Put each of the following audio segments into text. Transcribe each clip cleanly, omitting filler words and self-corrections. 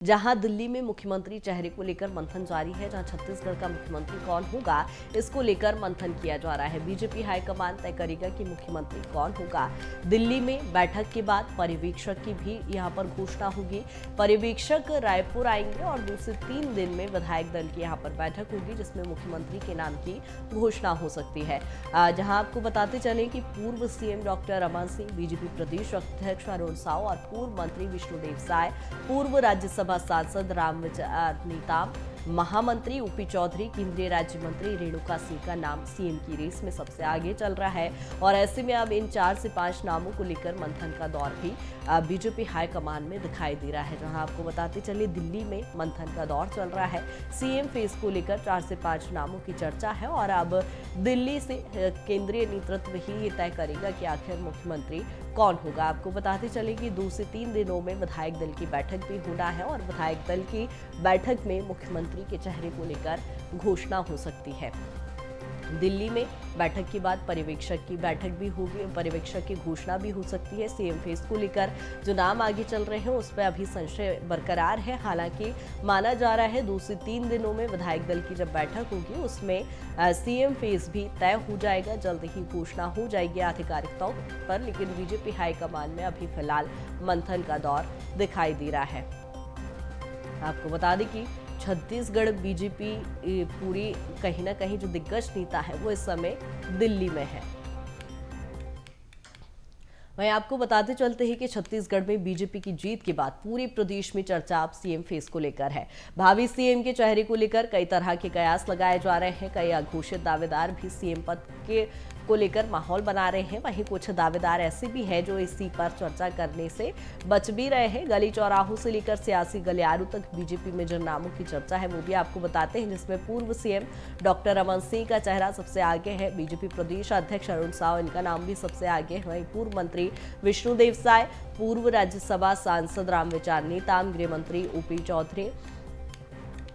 जहां दिल्ली में मुख्यमंत्री चेहरे को लेकर मंथन जारी है, जहां छत्तीसगढ़ का मुख्यमंत्री कौन होगा इसको लेकर मंथन किया जा रहा है। बीजेपी हाईकमान तय करेगा कि मुख्यमंत्री कौन होगा। दिल्ली में बैठक के बाद पर्यवेक्षक की भी यहां पर घोषणा होगी। पर्यवेक्षक रायपुर आएंगे और 2 से 3 दिन में विधायक दल की यहां पर बैठक होगी, जिसमें मुख्यमंत्री के नाम की घोषणा हो सकती है। जहां आपको बताते चले कि पूर्व CM doctor Raman Singh, BJP प्रदेश अध्यक्ष अरुण साव और पूर्व मंत्री विष्णुदेव साय, पूर्व राज्यसभा सांसद रामविचार नेताम, महामंत्री ओपी चौधरी, केंद्रीय राज्य मंत्री रेणुका सिंह का नाम सीएम की रेस में सबसे आगे चल रहा है। और ऐसे में अब इन 4 से 5 नामों को लेकर मंथन का दौर भी बीजेपी हाईकमान में दिखाई दे रहा है। जहां आपको बताते चले दिल्ली में मंथन का दौर चल रहा है। सीएम फेस को लेकर 4 से 5 नामों की चर्चा है और अब दिल्ली से केंद्रीय नेतृत्व ही ये तय करेगा कि आखिर मुख्यमंत्री कौन होगा। आपको बताते चले कि 2 से 3 दिनों में विधायक दल की बैठक भी होना है और विधायक दल की बैठक में मुख्यमंत्री के चेहरे को लेकर घोषणा हो सकती है। दिल्ली में बैठक के बाद पर्यवेक्षक की बैठक भी होगी, पर्यवेक्षक की घोषणा भी हो सकती है। सीएम फेस को लेकर जो नाम आगे चल रहे हैं उस पर अभी संशय बरकरार है। हालांकि माना जा रहा है 2 से 3 दिनों में विधायक दल की जब बैठक होगी उसमें सीएम फेस भी तय हो जाएगा, जल्द ही घोषणा हो जाएगी आधिकारिक तौर पर। लेकिन बीजेपी हाईकमान में अभी फिलहाल मंथन का दौर दिखाई दे रहा है। आपको बता दें कि छत्तीसगढ़ बीजेपी पूरी कहीं ना कहीं जो दिग्गज नेता है वो इस समय दिल्ली में है। वहीं आपको बताते चलते हैं कि छत्तीसगढ़ में बीजेपी की जीत के बाद पूरे प्रदेश में चर्चा अब सीएम फेस को लेकर है। भावी सीएम के चेहरे को लेकर कई तरह के कयास लगाए जा रहे हैं। कई अघोषित दावेदार भी सीएम पद के को लेकर माहौल बना रहे हैं। वहीं कुछ दावेदार ऐसे भी हैं जो इसी पर चर्चा करने से बच भी रहे हैं। गली चौराहों से लेकर सियासी गलियारों तक बीजेपी में जिन नामों की चर्चा है वो भी आपको बताते हैं, जिसमें पूर्व सीएम डॉक्टर रमन सिंह का चेहरा सबसे आगे है। बीजेपी प्रदेश अध्यक्ष अरुण साव, इनका नाम भी सबसे आगे है। वहीं पूर्व मंत्री विष्णुदेव साय, पूर्व राज्यसभा सांसद रामविचार नेताम, गृह मंत्री ओपी चौधरी,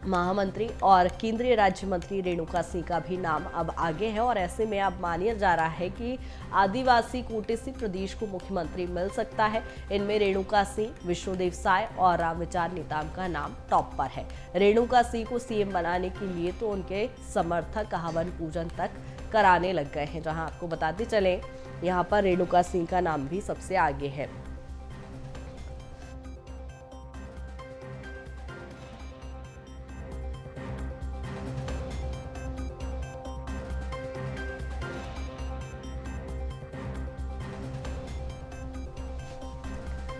महामंत्री और केंद्रीय राज्य मंत्री रेणुका सिंह का भी नाम अब आगे है। और ऐसे में अब माना जा रहा है कि आदिवासी कोटे से प्रदेश को मुख्यमंत्री मिल सकता है। इनमें रेणुका सिंह, विष्णुदेव साय और रामविचार नेताम का नाम टॉप पर है। रेणुका सिंह को सीएम बनाने के लिए तो उनके समर्थक हवन पूजन तक कराने लग गए हैं। जहां आपको बताते चले यहाँ पर रेणुका सिंह का नाम भी सबसे आगे है।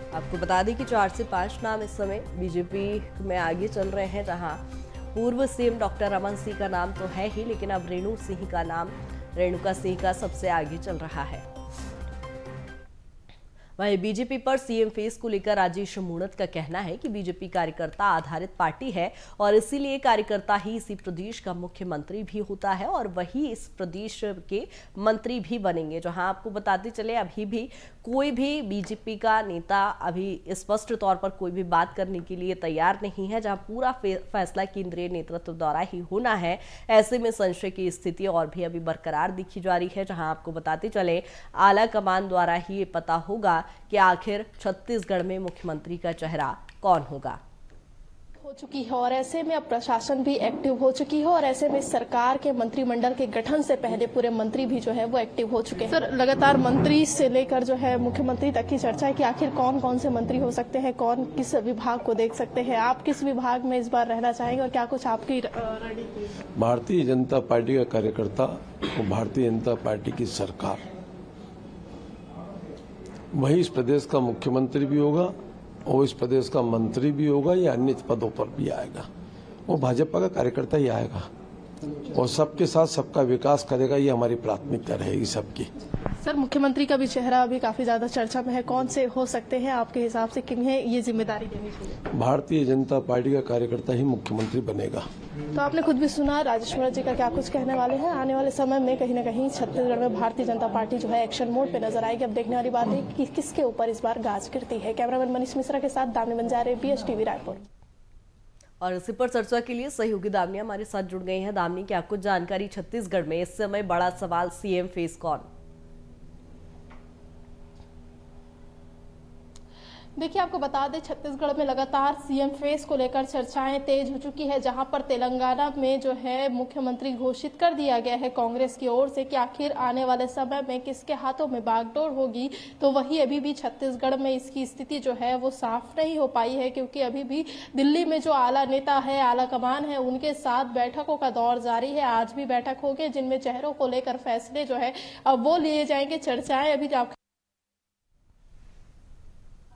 आपको बता दें कि 4 से 5 नाम इस समय बीजेपी में आगे चल रहे हैं। जहां पूर्व सीएम डॉक्टर रमन सिंह का नाम तो है ही, लेकिन अब रेणुका सिंह का सबसे आगे चल रहा है। वहीं बीजेपी पर सीएम फेस को लेकर राजेश मूणत का कहना है कि बीजेपी कार्यकर्ता आधारित पार्टी है और इसीलिए कार्यकर्ता ही इसी प्रदेश का मुख्यमंत्री भी होता है और वही इस प्रदेश के मंत्री भी बनेंगे। जहां आपको बताते चले अभी भी कोई भी बीजेपी का नेता अभी स्पष्ट तौर पर कोई भी बात करने के लिए तैयार नहीं है। जहां पूरा फैसला केंद्रीय नेतृत्व द्वारा ही होना है, ऐसे में संशय की स्थिति और भी अभी बरकरार दिखी जा रही है। जहां आपको बताते चले आला कमान द्वारा ही ये पता होगा कि आखिर छत्तीसगढ़ में मुख्यमंत्री का चेहरा कौन होगा। हो चुकी है और ऐसे में अब प्रशासन भी एक्टिव हो चुकी है और ऐसे में सरकार के मंत्रिमंडल के गठन से पहले पूरे मंत्री भी जो है वो एक्टिव हो चुके हैं। सर, लगातार मंत्री से लेकर जो है मुख्यमंत्री तक की चर्चा है कि आखिर कौन कौन से मंत्री हो सकते हैं, कौन किस विभाग को देख सकते हैं। आप किस विभाग में इस बार रहना चाहेंगे और क्या कुछ आपकी रणनीति? भारतीय जनता पार्टी का कार्यकर्ता और भारतीय जनता पार्टी की सरकार वही इस प्रदेश का मुख्यमंत्री भी होगा और इस प्रदेश का मंत्री भी होगा या अन्य पदों पर भी आएगा। वो भाजपा का कार्यकर्ता ही आएगा और सबके साथ सबका विकास करेगा, ये हमारी प्राथमिकता रहेगी सबकी। सर, मुख्यमंत्री का भी चेहरा अभी काफी ज्यादा चर्चा में है, कौन से हो सकते हैं आपके हिसाब से, किन्हें ये जिम्मेदारी देनी चाहिए? भारतीय जनता पार्टी का कार्यकर्ता ही मुख्यमंत्री बनेगा। तो आपने खुद भी सुना राजेश्वर जी का क्या कुछ कहने वाले हैं। आने वाले समय में कहीं न कहीं छत्तीसगढ़ में भारतीय जनता पार्टी जो है एक्शन मोड पे नजर आएगी। अब देखने वाली बात है कि किसके ऊपर इस बार गाज गिरती है। कैमरामैन मनीष मिश्रा के साथ दामनी बंजारे, BSTV रायपुर। और इसी पर चर्चा के लिए सहयोगी दामनी हमारे साथ जुड़ गए हैं। दामनी, क्या कुछ जानकारी छत्तीसगढ़ में इस समय बड़ा सवाल सीएम फेस कौन? देखिए, आपको बता दें, छत्तीसगढ़ में लगातार सीएम फेस को लेकर चर्चाएं तेज हो चुकी है, जहां पर तेलंगाना में जो है मुख्यमंत्री घोषित कर दिया गया है कांग्रेस की ओर से कि आखिर आने वाले समय में किसके हाथों में बागडोर होगी। तो वही अभी भी छत्तीसगढ़ में इसकी स्थिति जो है वो साफ नहीं हो पाई है, क्योंकि अभी भी दिल्ली में जो आला नेता है, आला कमान है, उनके साथ बैठकों का दौर जारी है। आज भी बैठक होगी जिनमें चेहरों को लेकर फैसले जो है अब वो लिए जाएंगे। चर्चाएं अभी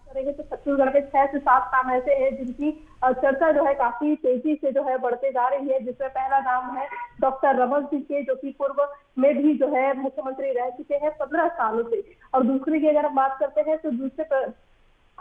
करेंगे तो छत्तीसगढ़ के 6 से 7 नाम ऐसे हैं जिनकी चर्चा जो है काफी तेजी से जो है बढ़ते जा रही है, जिसमें पहला नाम है डॉक्टर रमन सिंह के, जो कि पूर्व में भी जो है मुख्यमंत्री रह चुके हैं 15 सालों से। और दूसरे की अगर हम बात करते हैं तो दूसरे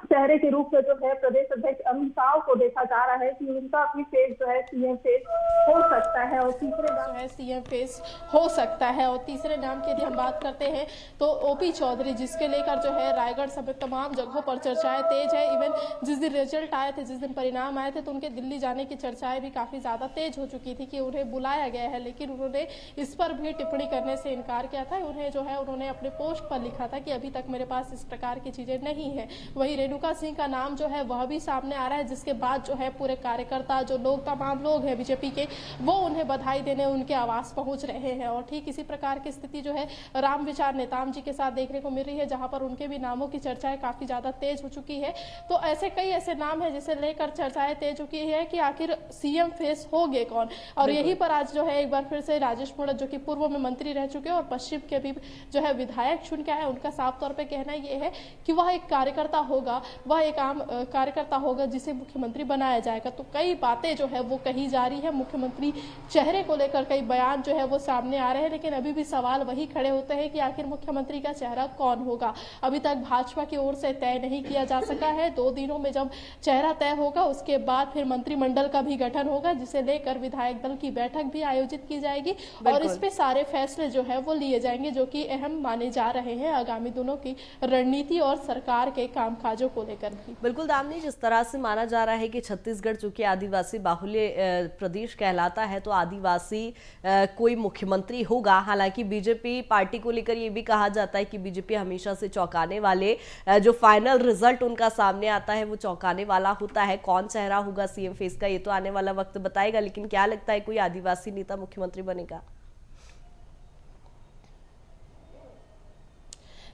चेहरे के रूप में जो है प्रदेश अध्यक्ष अमित शाह को देखा जा रहा है कि उनका भी फेस जो है सीएम फेस हो सकता है। और तीसरे नाम है सीएम फेस हो सकता है। और तीसरे नाम की यदि हम बात करते हैं तो ओपी चौधरी, जिसके लेकर जो है रायगढ़ समेत तमाम जगहों पर चर्चाएं तेज है। इवन जिस दिन रिजल्ट आए थे, जिस दिन परिणाम आए थे, तो उनके दिल्ली जाने की चर्चाएं भी काफी ज्यादा तेज हो चुकी थी कि उन्हें बुलाया गया है, लेकिन उन्होंने इस पर भी टिप्पणी करने से इनकार किया था। उन्हें जो है उन्होंने अपने पोस्ट पर लिखा था कि अभी तक मेरे पास इस प्रकार की चीजें नहीं है। वही रेणुका सिंह का नाम जो है वह भी सामने आ रहा है, जिसके बाद जो है पूरे कार्यकर्ता जो लोग तमाम लोग हैं बीजेपी के, वो उन्हें बधाई देने उनके आवास पहुंच रहे हैं। और ठीक इसी प्रकार की स्थिति जो है राम विचार नेताम जी के साथ देखने को मिल रही है, जहां पर उनके भी नामों की चर्चाएं काफी ज्यादा तेज हो चुकी है। तो ऐसे कई ऐसे नाम है जिसे लेकर चर्चाएं तेज हो चुकी है कि आखिर सीएम फेस होंगे कौन। और यहीं पर आज जो है एक बार फिर से राजेश मूणत, जो कि पूर्व में मंत्री रह चुके हैं और पश्चिम के भी जो है विधायक चुन के आए, उनका साफ तौर पर कहना यह है कि वह एक कार्यकर्ता होगा, वह एक आम कार्यकर्ता होगा जिसे मुख्यमंत्री बनाया जाएगा। तो कई बातें जो है वो कही जा रही है, मुख्यमंत्री चेहरे को लेकर कई बयान जो है वो सामने आ रहे हैं, लेकिन अभी भी सवाल वही खड़े होते हैं कि आखिर मुख्यमंत्री का चेहरा कौन होगा। अभी तक भाजपा की ओर से तय नहीं किया जा सका है। 2 दिनों में जब चेहरा तय होगा उसके बाद फिर मंत्रिमंडल का भी गठन होगा, जिसे लेकर विधायक दल की बैठक भी आयोजित की जाएगी और इस पे सारे फैसले जो है वो लिए जाएंगे, जो कि अहम माने जा रहे हैं आगामी दिनों की रणनीति और सरकार के कामकाजों को लेकर भी। बिल्कुल दामिनी, जिस तरह से माना जा रहा है कि छत्तीसगढ़ चूंकि आदिवासी बाहुल्य प्रदेश कहलाता है, तो आदिवासी कोई मुख्यमंत्री होगा। हालांकि बीजेपी पार्टी को लेकर ये भी कहा जाता है कि बीजेपी हमेशा से चौंकाने वाले, जो फाइनल रिजल्ट उनका सामने आता है वो चौंकाने वाला होता है। कौन चेहरा होगा सीएम फेस का, ये तो आने वाला वक्त बताएगा, लेकिन क्या लगता है कोई आदिवासी नेता मुख्यमंत्री बनेगा?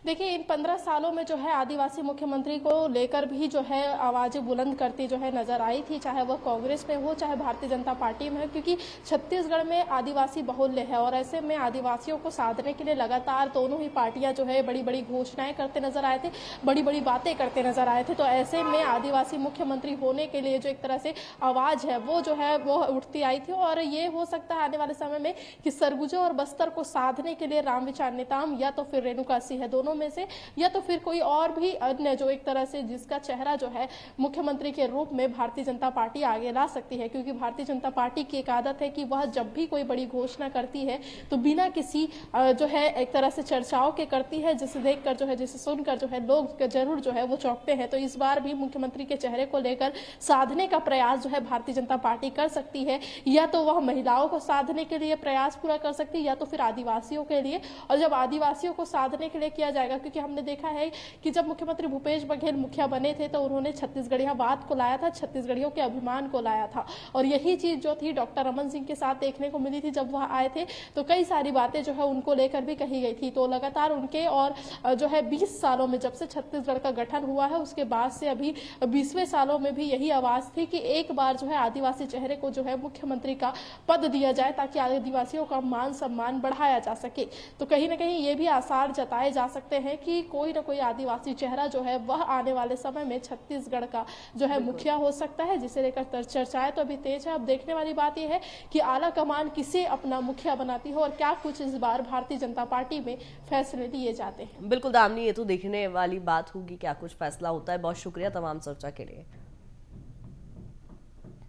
देखिए, इन 15 सालों में जो है आदिवासी मुख्यमंत्री को लेकर भी जो है आवाजें बुलंद करती जो है नजर आई थी, चाहे वह कांग्रेस में हो चाहे भारतीय जनता पार्टी में हो, क्योंकि छत्तीसगढ़ में आदिवासी बहुल्य है और ऐसे में आदिवासियों को साधने के लिए लगातार दोनों ही पार्टियां जो है बड़ी बड़ी घोषणाएं करते नजर आए थे, बड़ी बड़ी बातें करते नजर आए थे। तो ऐसे में आदिवासी मुख्यमंत्री होने के लिए जो एक तरह से आवाज है वो जो है वो उठती आई थी। और ये हो सकता है आने वाले समय में कि सरगुजा और बस्तर को साधने के लिए राम विचार नेताम या तो फिर रेणुका सिंह है, दोनों में से, या तो फिर कोई और भी अन्य जो एक तरह से जिसका चेहरा जो है मुख्यमंत्री के रूप में भारतीय जनता पार्टी आगे ला सकती है। क्योंकि भारतीय जनता पार्टी की एक आदत है कि वह जब भी कोई बड़ी घोषणा करती है तो बिना किसी जो है एक तरह से चर्चाओं के करती है, जिसे देखकर जो है, जिसे सुनकर जो है लोग जरूर जो है वो चौंकते हैं। तो इस बार भी मुख्यमंत्री के चेहरे को लेकर साधने का प्रयास जो है भारतीय जनता पार्टी कर सकती है, या तो वह महिलाओं को साधने के लिए प्रयास पूरा कर सकती है या तो फिर आदिवासियों के लिए। और जब आदिवासियों को साधने के लिए किया जाएगा, क्योंकि हमने देखा है कि जब मुख्यमंत्री भूपेश बघेल मुखिया बने थे तो उन्होंने छत्तीसगढ़ियावाद को लाया था, छत्तीसगढ़ियों के अभिमान को लाया था। और यही चीज जो थी डॉक्टर रमन सिंह के साथ देखने को मिली थी जब वह आए थे, तो कई सारी बातें जो है उनको लेकर भी कही गई थी। तो लगातार उनके और जो है 20 सालों में, जब से छत्तीसगढ़ का गठन हुआ है उसके बाद से अभी 20वें सालों में भी यही आवाज थी कि एक बार जो है आदिवासी चेहरे को जो है मुख्यमंत्री का पद दिया जाए ताकि आदिवासियों का मान सम्मान बढ़ाया जा सके। तो कहीं ना कहीं ये भी आसार जताए जा सकते हैं कि कोई ना कोई आदिवासी चेहरा जो है वह आने वाले समय में छत्तीसगढ़ का जो है मुखिया हो सकता है, जिसे लेकर चर्चाएं तो अभी तेज है। अब देखने वाली बात यह है कि आला कमान किसे अपना मुखिया बनाती है और क्या कुछ इस बार भारतीय जनता पार्टी में फैसले लिए जाते हैं। बिल्कुल दामिनी, ये तो देखने वाली बात होगी क्या कुछ फैसला होता है। बहुत शुक्रिया तमाम चर्चा के लिए।